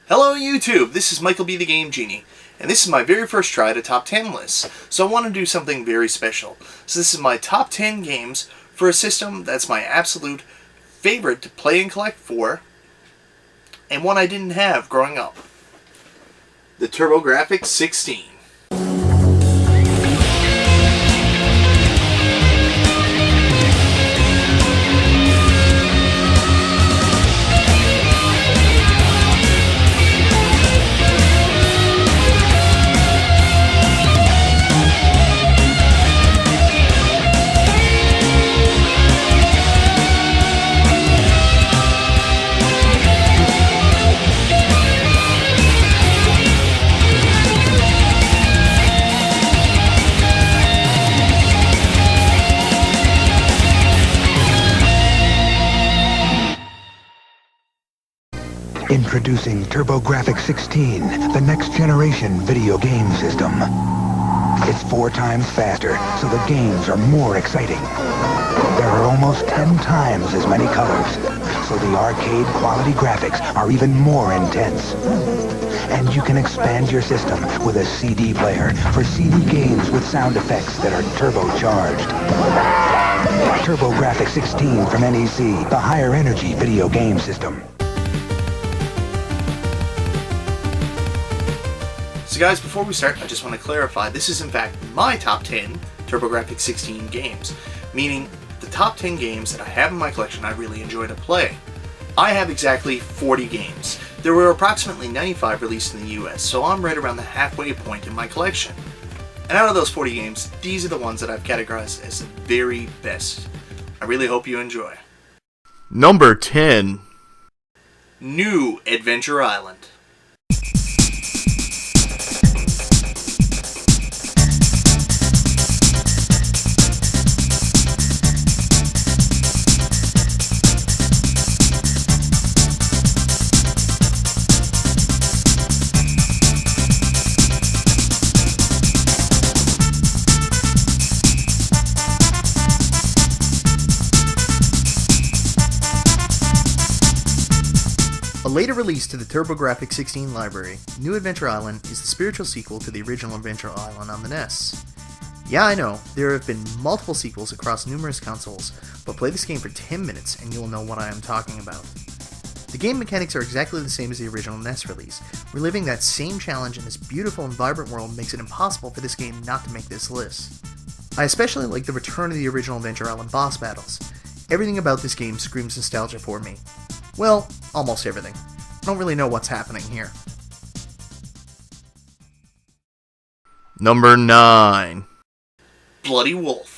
Hello YouTube, this is MichaelBtheGameGenie, and this is my very first try at a top 10 list, so I want to do something very special. So this is my top 10 games for a system that's my absolute favorite to play and collect for, and one I didn't have growing up. The Turbo Grafx 16. Introducing Turbo Grafx 16, the next generation video game system. It's 4 times faster, so the games are more exciting. There are almost 10 times as many colors, so the arcade quality graphics are even more intense. And you can expand your system with a CD player for CD games with sound effects that are turbocharged. Turbo Grafx 16 from NEC, the higher energy video game system. So guys, before we start, I just want to clarify, this is in fact my top 10 Turbo Grafx 16 games, meaning the top 10 games that I have in my collection I really enjoy to play. I have exactly 40 games. There were approximately 95 released in the US, so I'm right around the halfway point in my collection. And out of those 40 games, these are the ones that I've categorized as the very best. I really hope you enjoy. Number 10. New Adventure Island. A later release to the Turbo Grafx 16 library, New Adventure Island is the spiritual sequel to the original Adventure Island on the NES. Yeah, I know, there have been multiple sequels across numerous consoles, but play this game for 10 minutes and you'll know what I am talking about. The game mechanics are exactly the same as the original NES release. Reliving that same challenge in this beautiful and vibrant world makes it impossible for this game not to make this list. I especially like the return of the original Adventure Island boss battles. Everything about this game screams nostalgia for me. Well, almost everything. I don't really know what's happening here. Number 9. Bloody Wolf.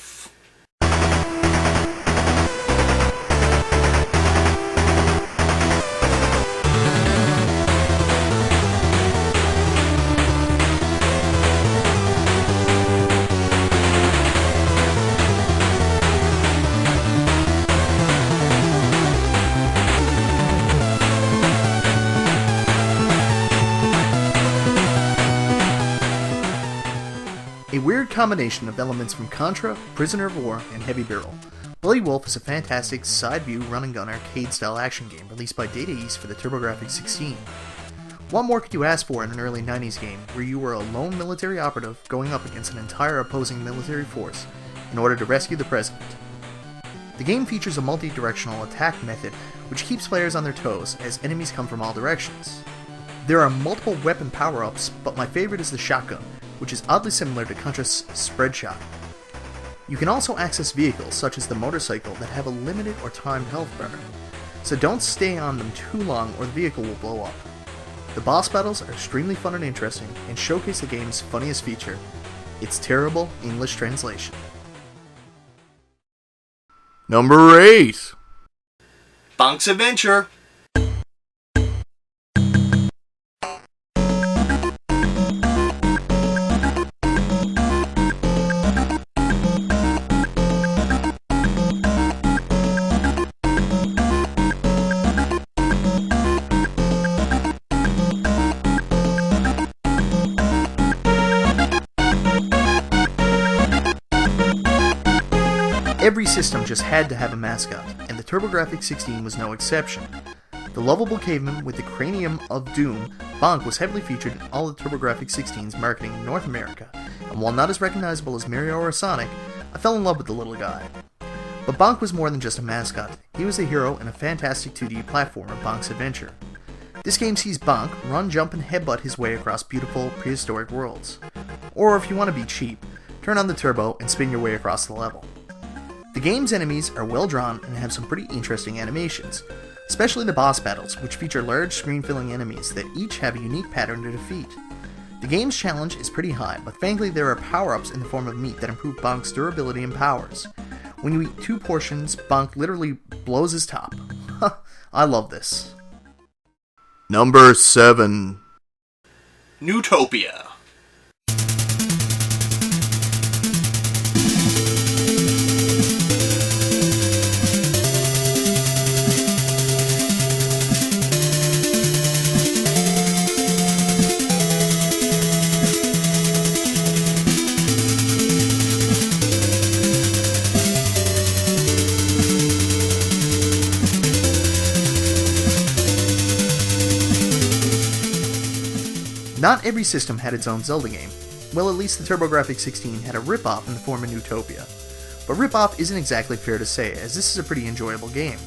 A weird combination of elements from Contra, Prisoner of War, and Heavy Barrel. Bloody Wolf is a fantastic side-view run-and-gun arcade-style action game released by Data East for the Turbo Grafx 16. What more could you ask for in an early 90s game where you were a lone military operative going up against an entire opposing military force in order to rescue the president? The game features a multi-directional attack method which keeps players on their toes as enemies come from all directions. There are multiple weapon power-ups, but my favorite is the shotgun, which is oddly similar to Contra's spread shot. You can also access vehicles such as the motorcycle that have a limited or timed health bar, so don't stay on them too long or the vehicle will blow up. The boss battles are extremely fun and interesting and showcase the game's funniest feature, its terrible English translation. Number 8. Bonk's Adventure. Every system just had to have a mascot, and the Turbo Grafx 16 was no exception. The lovable caveman with the cranium of doom, Bonk was heavily featured in all of Turbo Grafx 16's marketing in North America, and while not as recognizable as Mario or Sonic, I fell in love with the little guy. But Bonk was more than just a mascot. He was a hero in a fantastic 2D platformer, Bonk's Adventure. This game sees Bonk run, jump, and headbutt his way across beautiful, prehistoric worlds. Or if you want to be cheap, turn on the turbo and spin your way across the level. The game's enemies are well drawn and have some pretty interesting animations, especially the boss battles, which feature large screen-filling enemies that each have a unique pattern to defeat. The game's challenge is pretty high, but thankfully there are power-ups in the form of meat that improve Bonk's durability and powers. When you eat 2 portions, Bonk literally blows his top. I love this. Number 7. Newtopia. Not every system had its own Zelda game. Well, at least the Turbo Grafx 16 had a rip-off in the form of Newtopia. But rip-off isn't exactly fair to say, as this is a pretty enjoyable game.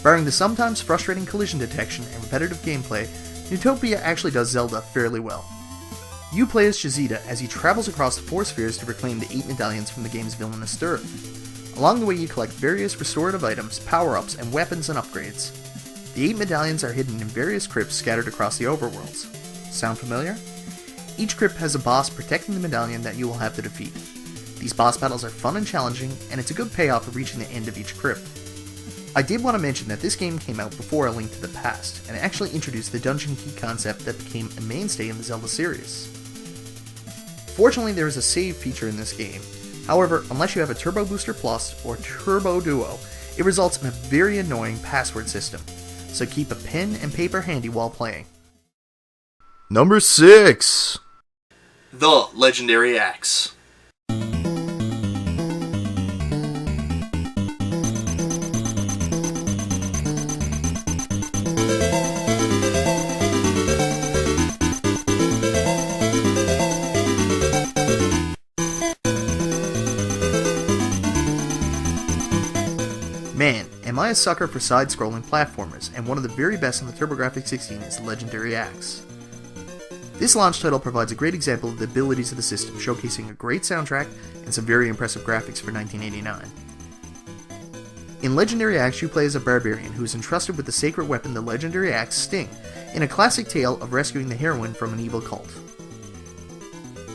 Barring the sometimes frustrating collision detection and repetitive gameplay, Newtopia actually does Zelda fairly well. You play as Shazita as he travels across the 4 spheres to reclaim the 8 medallions from the game's villainous Earth. Along the way you collect various restorative items, power-ups, and weapons and upgrades. The 8 medallions are hidden in various crypts scattered across the overworlds. Sound familiar? Each crypt has a boss protecting the medallion that you will have to defeat. These boss battles are fun and challenging, and it's a good payoff of reaching the end of each crypt. I did want to mention that this game came out before A Link to the Past, and actually introduced the dungeon key concept that became a mainstay in the Zelda series. Fortunately, there is a save feature in this game. However, unless you have a Turbo Booster Plus or Turbo Duo, it results in a very annoying password system, so keep a pen and paper handy while playing. Number 6. The Legendary Axe. Man, am I a sucker for side-scrolling platformers, and one of the very best on the Turbo Grafx 16 is the Legendary Axe. This launch title provides a great example of the abilities of the system, showcasing a great soundtrack and some very impressive graphics for 1989. In Legendary Axe, you play as a barbarian who is entrusted with the sacred weapon the Legendary Axe Sting, in a classic tale of rescuing the heroine from an evil cult.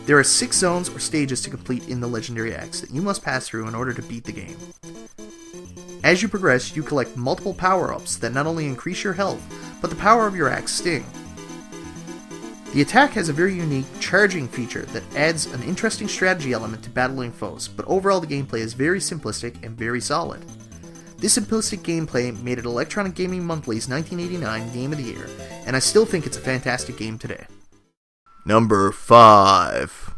There are 6 zones or stages to complete in the Legendary Axe that you must pass through in order to beat the game. As you progress, you collect multiple power-ups that not only increase your health, but the power of your axe Sting. The attack has a very unique charging feature that adds an interesting strategy element to battling foes, but overall the gameplay is very simplistic and very solid. This simplistic gameplay made it Electronic Gaming Monthly's 1989 Game of the Year, and I still think it's a fantastic game today. Number 5.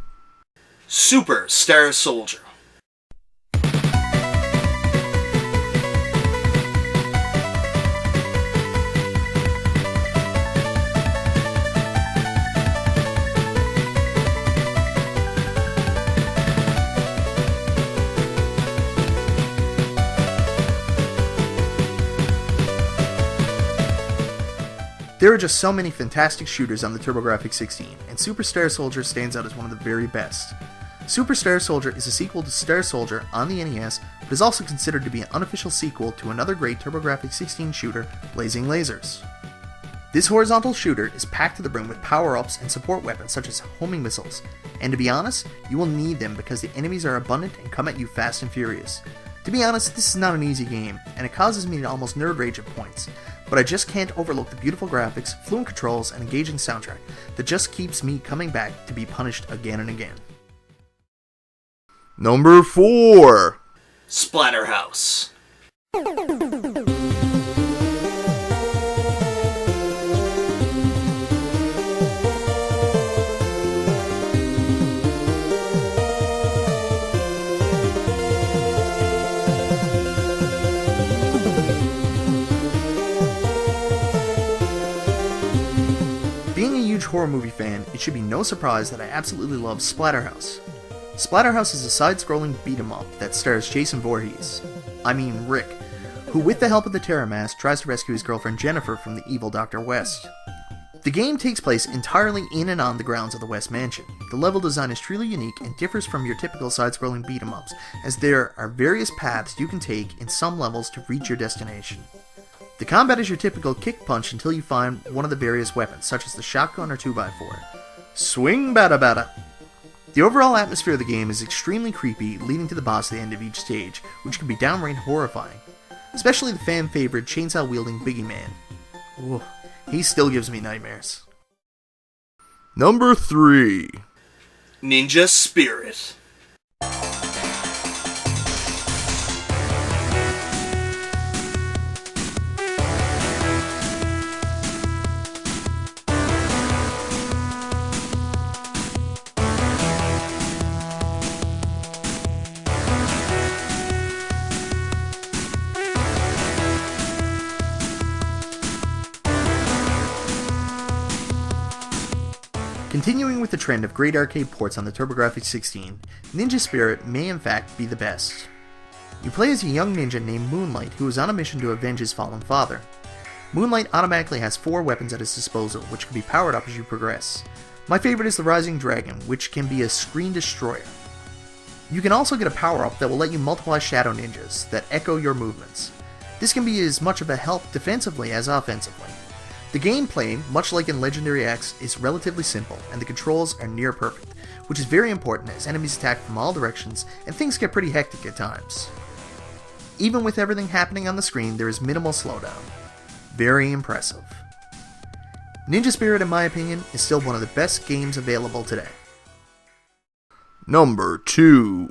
Super Star Soldier. There are just so many fantastic shooters on the Turbo Grafx 16, and Super Star Soldier stands out as one of the very best. Super Star Soldier is a sequel to Star Soldier on the NES, but is also considered to be an unofficial sequel to another great Turbo Grafx 16 shooter, Blazing Lasers. This horizontal shooter is packed to the brim with power-ups and support weapons such as homing missiles, and to be honest, you will need them because the enemies are abundant and come at you fast and furious. To be honest, this is not an easy game, and it causes me to almost nerd rage at points, but I just can't overlook the beautiful graphics, fluent controls, and engaging soundtrack that just keeps me coming back to be punished again and again. Number 4. Splatterhouse. Being a huge horror movie fan, it should be no surprise that I absolutely love Splatterhouse. Splatterhouse is a side-scrolling beat-em-up that stars Jason Voorhees, Rick, who with the help of the Terror Mask tries to rescue his girlfriend Jennifer from the evil Dr. West. The game takes place entirely in and on the grounds of the West Mansion. The level design is truly unique and differs from your typical side-scrolling beat-em-ups, as there are various paths you can take in some levels to reach your destination. The combat is your typical kick-punch until you find one of the various weapons, such as the shotgun or 2x4. Swing bada bada! The overall atmosphere of the game is extremely creepy, leading to the boss at the end of each stage, which can be downright horrifying. Especially the fan-favorite chainsaw-wielding Biggie Man. Ooh, he still gives me nightmares. Number 3. Ninja Spirit. Continuing with the trend of great arcade ports on the Turbo Grafx 16, Ninja Spirit may in fact be the best. You play as a young ninja named Moonlight who is on a mission to avenge his fallen father. Moonlight automatically has 4 weapons at his disposal, which can be powered up as you progress. My favorite is the Rising Dragon, which can be a screen destroyer. You can also get a power-up that will let you multiply shadow ninjas that echo your movements. This can be as much of a help defensively as offensively. The gameplay, much like in Legendary Axe, is relatively simple, and the controls are near perfect, which is very important as enemies attack from all directions and things get pretty hectic at times. Even with everything happening on the screen, there is minimal slowdown. Very impressive. Ninja Spirit, in my opinion, is still one of the best games available today. Number 2.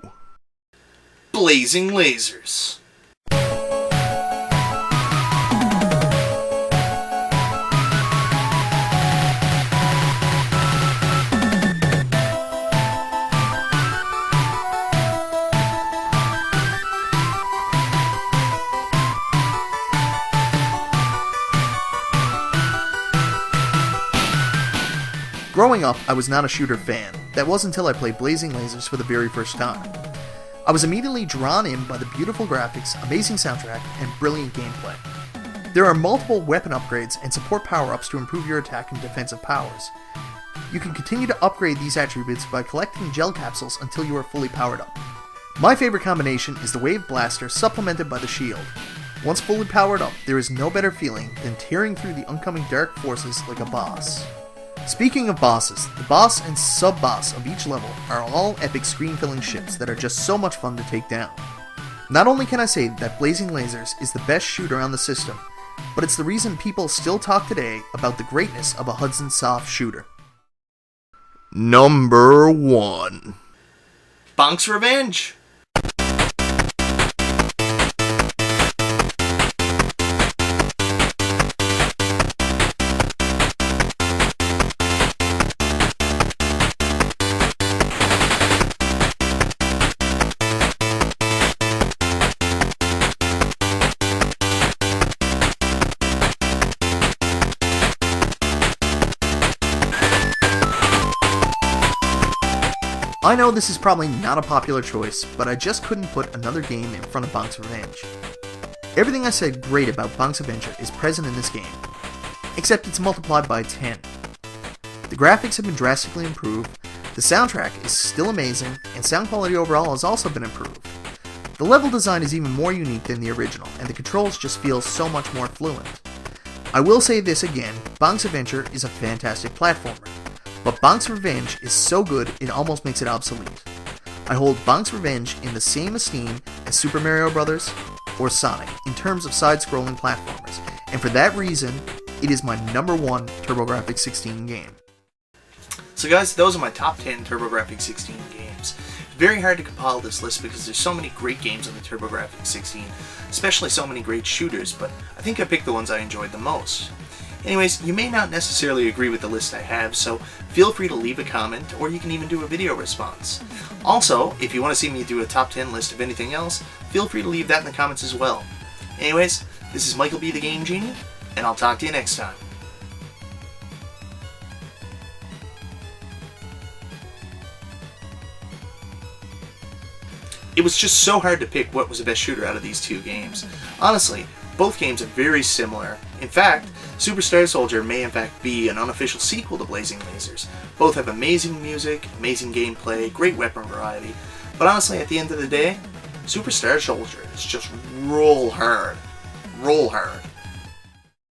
Blazing Lasers. Growing up, I was not a shooter fan. That wasn't until I played Blazing Lasers for the very first time. I was immediately drawn in by the beautiful graphics, amazing soundtrack, and brilliant gameplay. There are multiple weapon upgrades and support power-ups to improve your attack and defensive powers. You can continue to upgrade these attributes by collecting gel capsules until you are fully powered up. My favorite combination is the Wave Blaster supplemented by the Shield. Once fully powered up, there is no better feeling than tearing through the oncoming dark forces like a boss. Speaking of bosses, the boss and sub-boss of each level are all epic screen-filling ships that are just so much fun to take down. Not only can I say that Blazing Lasers is the best shooter on the system, but it's the reason people still talk today about the greatness of a Hudson Soft shooter. Number 1. Bonk's Revenge. I know this is probably not a popular choice, but I just couldn't put another game in front of Bonk's Revenge. Everything I said great about Bonk's Adventure is present in this game, except it's multiplied by 10. The graphics have been drastically improved, the soundtrack is still amazing, and sound quality overall has also been improved. The level design is even more unique than the original, and the controls just feel so much more fluent. I will say this again, Bonk's Adventure is a fantastic platformer. But Bonk's Revenge is so good it almost makes it obsolete. I hold Bonk's Revenge in the same esteem as Super Mario Bros. Or Sonic in terms of side-scrolling platformers, and for that reason, it is my number 1 Turbo Grafx 16 game. So guys, those are my top 10 Turbo Grafx 16 games. It's very hard to compile this list because there's so many great games on the Turbo Grafx 16, especially so many great shooters, but I think I picked the ones I enjoyed the most. Anyways, you may not necessarily agree with the list I have, so feel free to leave a comment, or you can even do a video response. Also, if you want to see me do a top 10 list of anything else, feel free to leave that in the comments as well. Anyways, this is Michael B. the Game Genie, and I'll talk to you next time. it was just so hard to pick what was the best shooter out of these two games. Honestly, both games are very similar. In fact, Super Star Soldier may in fact be an unofficial sequel to Blazing Lasers. Both have amazing music, amazing gameplay, great weapon variety, but honestly, at the end of the day, Super Star Soldier is just roll hard. Roll hard.